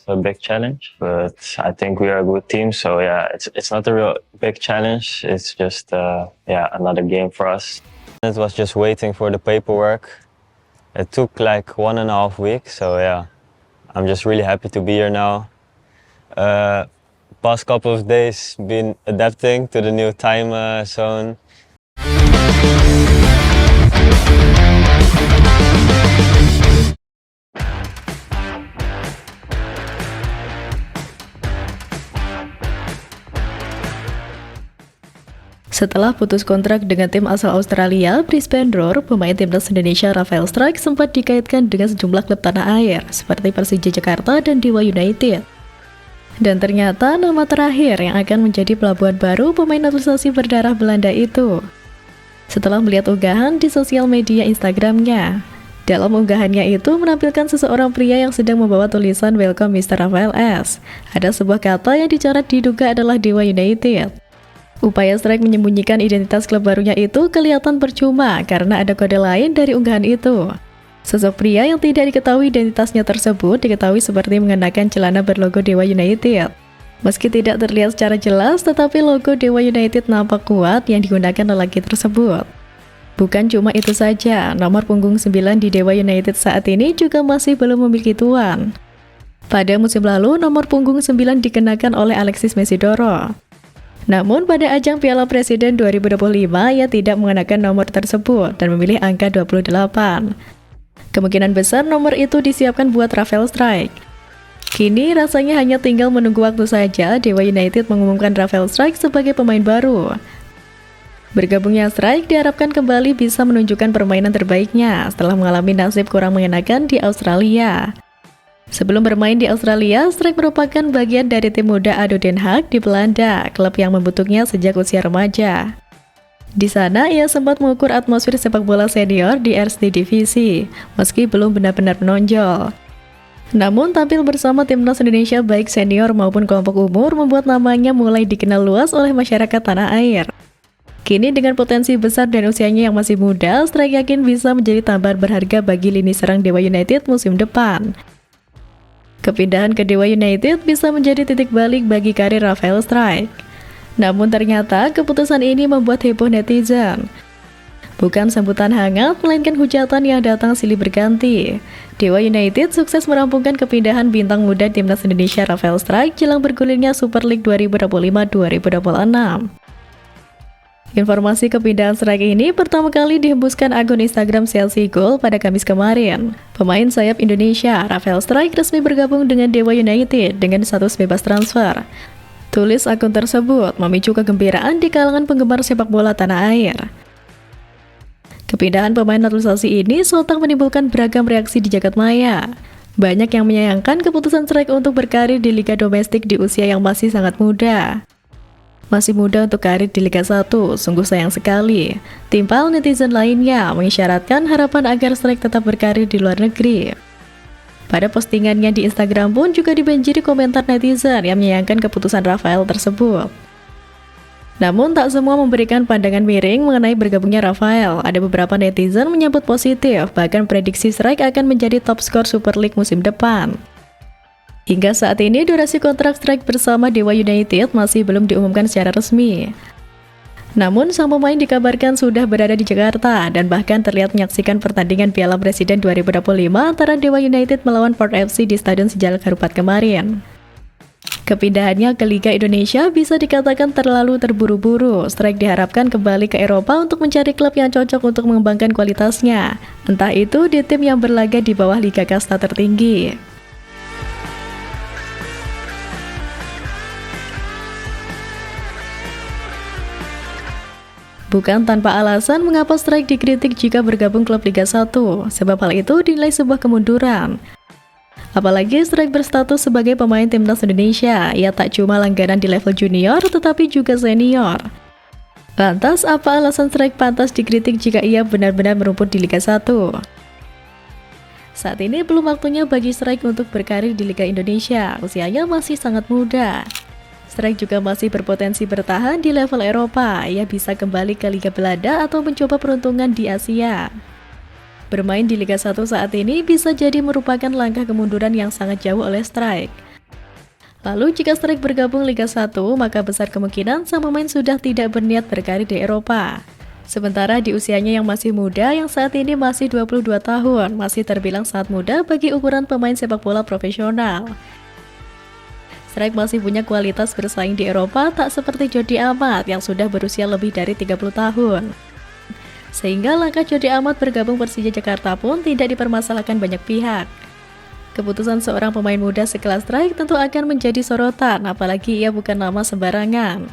a big challenge, but I think we are a good team. So yeah, it's not a real big challenge. It's just another game for us. It was just waiting for the paperwork. It took like 1.5 weeks. So yeah, I'm just really happy to be here now. Past couple of days been adapting to the new time zone. Setelah putus kontrak dengan tim asal Australia, Brisbane Roar, pemain timnas Indonesia Rafael Struijk sempat dikaitkan dengan sejumlah klub tanah air, seperti Persija Jakarta dan Dewa United. Dan ternyata nama terakhir yang akan menjadi pelabuhan baru pemain naturalisasi berdarah Belanda itu. Setelah melihat unggahan di sosial media Instagramnya, dalam unggahannya itu menampilkan seseorang pria yang sedang membawa tulisan Welcome Mr. Rafael S. Ada sebuah kata yang dicoret diduga adalah Dewa United. Upaya Struijk menyembunyikan identitas klub barunya itu kelihatan percuma karena ada kode lain dari unggahan itu. Sosok pria yang tidak diketahui identitasnya tersebut diketahui seperti mengenakan celana berlogo Dewa United. Meski tidak terlihat secara jelas, tetapi logo Dewa United nampak kuat yang digunakan lelaki tersebut. Bukan cuma itu saja, nomor punggung 9 di Dewa United saat ini juga masih belum memiliki tuan. Pada musim lalu, nomor punggung 9 dikenakan oleh Alexis Mesidoro. Namun pada ajang Piala Presiden 2025, ia tidak mengenakan nomor tersebut dan memilih angka 28. Kemungkinan besar nomor itu disiapkan buat Rafael Struijk. Kini rasanya hanya tinggal menunggu waktu saja Dewa United mengumumkan Rafael Struijk sebagai pemain baru. Bergabungnya Struijk diharapkan kembali bisa menunjukkan permainan terbaiknya setelah mengalami nasib kurang mengenakan di Australia. Sebelum bermain di Australia, Struijk merupakan bagian dari tim muda ADO Den Haag di Belanda, klub yang membentuknya sejak usia remaja. Di sana, ia sempat mengukur atmosfer sepak bola senior di Eerste Divisie, meski belum benar-benar menonjol. Namun, tampil bersama timnas Indonesia baik senior maupun kelompok umur membuat namanya mulai dikenal luas oleh masyarakat tanah air. Kini dengan potensi besar dan usianya yang masih muda, Struijk yakin bisa menjadi tambahan berharga bagi lini serang Dewa United musim depan. Kepindahan ke Dewa United bisa menjadi titik balik bagi karir Rafael Struijk. Namun ternyata keputusan ini membuat heboh netizen. Bukan sambutan hangat, melainkan hujatan yang datang silih berganti. Dewa United sukses merampungkan kepindahan bintang muda timnas Indonesia Rafael Struijk jelang bergulirnya Super League 2025-2026. Informasi kepindahan Struijk ini pertama kali dihembuskan akun Instagram Chelsea Goal pada Kamis kemarin. Pemain sayap Indonesia, Rafael Struijk resmi bergabung dengan Dewa United dengan status bebas transfer. Tulis akun tersebut memicu kegembiraan di kalangan penggemar sepak bola tanah air. Kepindahan pemain naturalisasi ini sontak menimbulkan beragam reaksi di jagat maya. Banyak yang menyayangkan keputusan Struijk untuk berkarir di liga domestik di usia yang masih sangat muda. Masih muda untuk karir di Liga 1, sungguh sayang sekali. Timpal netizen lainnya mengisyaratkan harapan agar Struijk tetap berkarir di luar negeri. Pada postingannya di Instagram pun juga dibanjiri komentar netizen yang menyayangkan keputusan Rafael tersebut. Namun tak semua memberikan pandangan miring mengenai bergabungnya Rafael. Ada beberapa netizen menyambut positif, bahkan prediksi Struijk akan menjadi top skor Super League musim depan. Hingga saat ini, durasi kontrak Struijk bersama Dewa United masih belum diumumkan secara resmi. Namun, sang pemain dikabarkan sudah berada di Jakarta dan bahkan terlihat menyaksikan pertandingan Piala Presiden 2025 antara Dewa United melawan Port FC di Stadion Sijalak Harupat kemarin. Kepindahannya ke Liga Indonesia bisa dikatakan terlalu terburu-buru. Struijk diharapkan kembali ke Eropa untuk mencari klub yang cocok untuk mengembangkan kualitasnya. Entah itu di tim yang berlaga di bawah Liga Kasta tertinggi. Bukan tanpa alasan mengapa Struijk dikritik jika bergabung klub Liga 1, sebab hal itu dinilai sebuah kemunduran. Apalagi Struijk berstatus sebagai pemain timnas Indonesia, ia tak cuma langganan di level junior tetapi juga senior. Lantas, apa alasan Struijk pantas dikritik jika ia benar-benar merumput di Liga 1? Saat ini belum waktunya bagi Struijk untuk berkarir di Liga Indonesia, usianya masih sangat muda. Struijk juga masih berpotensi bertahan di level Eropa. Ia bisa kembali ke Liga Belanda atau mencoba peruntungan di Asia. Bermain di Liga 1 saat ini bisa jadi merupakan langkah kemunduran yang sangat jauh oleh Struijk. Lalu jika Strike bergabung Liga 1, maka besar kemungkinan sang pemain sudah tidak berniat berkarir di Eropa. Sementara di usianya yang masih muda, yang saat ini masih 22 tahun, masih terbilang sangat muda bagi ukuran pemain sepak bola profesional. Strike masih punya kualitas bersaing di Eropa, tak seperti Jordi Amat yang sudah berusia lebih dari 30 tahun. Sehingga langkah Jordi Amat bergabung Persija Jakarta pun tidak dipermasalahkan banyak pihak. Keputusan seorang pemain muda sekelas Strike tentu akan menjadi sorotan, apalagi ia bukan nama sembarangan.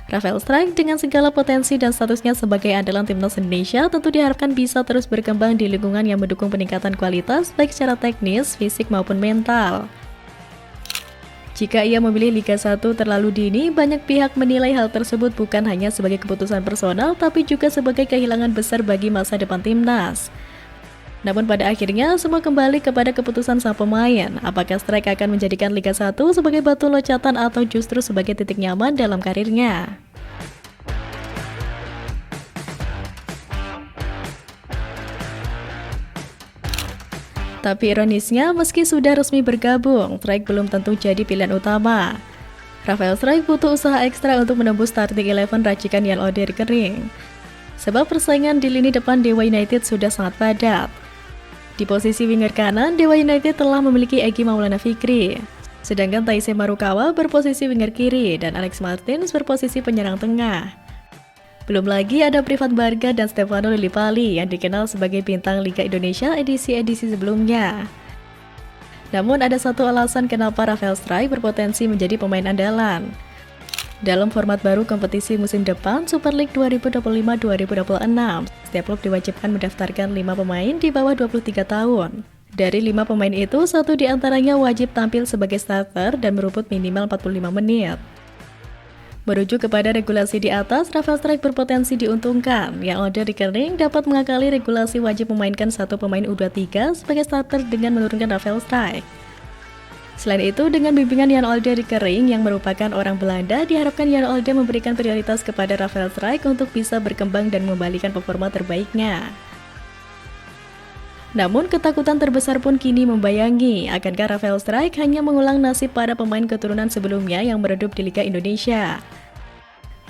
Rafael Strike dengan segala potensi dan statusnya sebagai andalan timnas Indonesia tentu diharapkan bisa terus berkembang di lingkungan yang mendukung peningkatan kualitas baik secara teknis, fisik maupun mental. Jika ia memilih Liga 1 terlalu dini, banyak pihak menilai hal tersebut bukan hanya sebagai keputusan personal, tapi juga sebagai kehilangan besar bagi masa depan timnas. Namun pada akhirnya, semua kembali kepada keputusan sang pemain. Apakah Strike akan menjadikan Liga 1 sebagai batu loncatan atau justru sebagai titik nyaman dalam karirnya? Tapi ironisnya, meski sudah resmi bergabung, Strike belum tentu jadi pilihan utama. Rafael Strike butuh usaha ekstra untuk menembus starting 11 racikan Jan Oder Kering. Sebab persaingan di lini depan Dewa United sudah sangat padat. Di posisi winger kanan, Dewa United telah memiliki Egy Maulana Fikri. Sedangkan Taisei Marukawa berposisi winger kiri dan Alex Martins berposisi penyerang tengah. Belum lagi ada Privat Barga dan Stefano Lillipali yang dikenal sebagai bintang Liga Indonesia edisi-edisi sebelumnya. Namun ada satu alasan kenapa Rafael Strike berpotensi menjadi pemain andalan. Dalam format baru kompetisi musim depan Super League 2025-2026, setiap klub diwajibkan mendaftarkan 5 pemain di bawah 23 tahun. Dari 5 pemain itu, 1 diantaranya wajib tampil sebagai starter dan merumput minimal 45 menit. Merujuk kepada regulasi di atas, Rafael Strike berpotensi diuntungkan, yang Oder Kering dapat mengakali regulasi wajib memainkan 1 pemain U23 sebagai starter dengan menurunkan Rafael Strike. Selain itu, dengan bimbingan Jan Oder Kering yang merupakan orang Belanda, diharapkan Jan Oder memberikan prioritas kepada Rafael Strike untuk bisa berkembang dan membalikan performa terbaiknya. Namun, ketakutan terbesar pun kini membayangi, akankah Rafael Strike hanya mengulang nasib para pemain keturunan sebelumnya yang meredup di Liga Indonesia?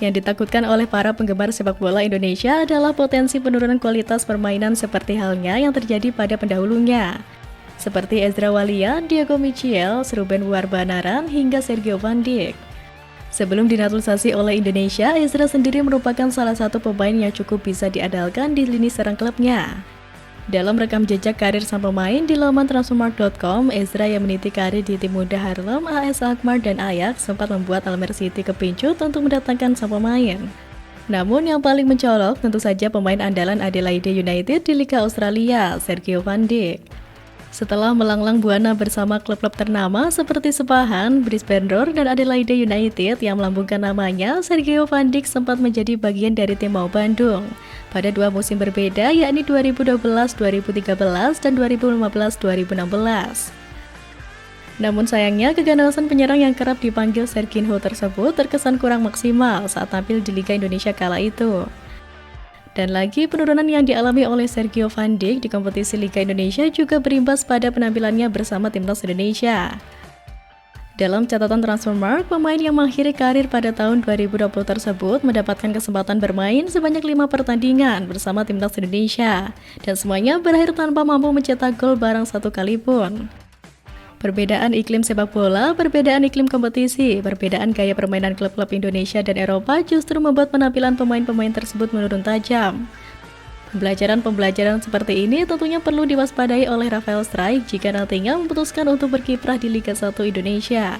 Yang ditakutkan oleh para penggemar sepak bola Indonesia adalah potensi penurunan kualitas permainan seperti halnya yang terjadi pada pendahulunya. Seperti Ezra Walian, Diego Michiel, Ruben Warbanaran, hingga Sergio Van Dijk. Sebelum dinaturalisasi oleh Indonesia, Ezra sendiri merupakan salah satu pemain yang cukup bisa diandalkan di lini serang klubnya. Dalam rekam jejak karir sang pemain di laman Transfermarkt.com, Ezra yang meniti karir di tim muda Haarlem, AS Alkmaar, dan Ajax sempat membuat Almere City kepincut untuk mendatangkan sang pemain. Namun yang paling mencolok tentu saja pemain andalan Adelaide United di Liga Australia, Sergio Van Dijk. Setelah melanglang buana bersama klub-klub ternama seperti Sepahan, Brisbane Roar, dan Adelaide United yang melambungkan namanya, Sergio Van Dijk sempat menjadi bagian dari tim Mau Bandung pada 2 musim berbeda, yakni 2012-2013 dan 2015-2016. Namun sayangnya, keganasan penyerang yang kerap dipanggil Serginho tersebut terkesan kurang maksimal saat tampil di Liga Indonesia kala itu. Dan lagi, penurunan yang dialami oleh Sergio Van Dijk di kompetisi Liga Indonesia juga berimbas pada penampilannya bersama timnas Indonesia. Dalam catatan Transfermarkt, pemain yang mengakhiri karir pada tahun 2020 tersebut mendapatkan kesempatan bermain sebanyak 5 pertandingan bersama timnas Indonesia, dan semuanya berakhir tanpa mampu mencetak gol barang 1 kali pun. Perbedaan iklim sepak bola, perbedaan iklim kompetisi, perbedaan gaya permainan klub-klub Indonesia dan Eropa justru membuat penampilan pemain-pemain tersebut menurun tajam. Pembelajaran seperti ini tentunya perlu diwaspadai oleh Rafael Strike jika nantinya memutuskan untuk berkiprah di Liga 1 Indonesia.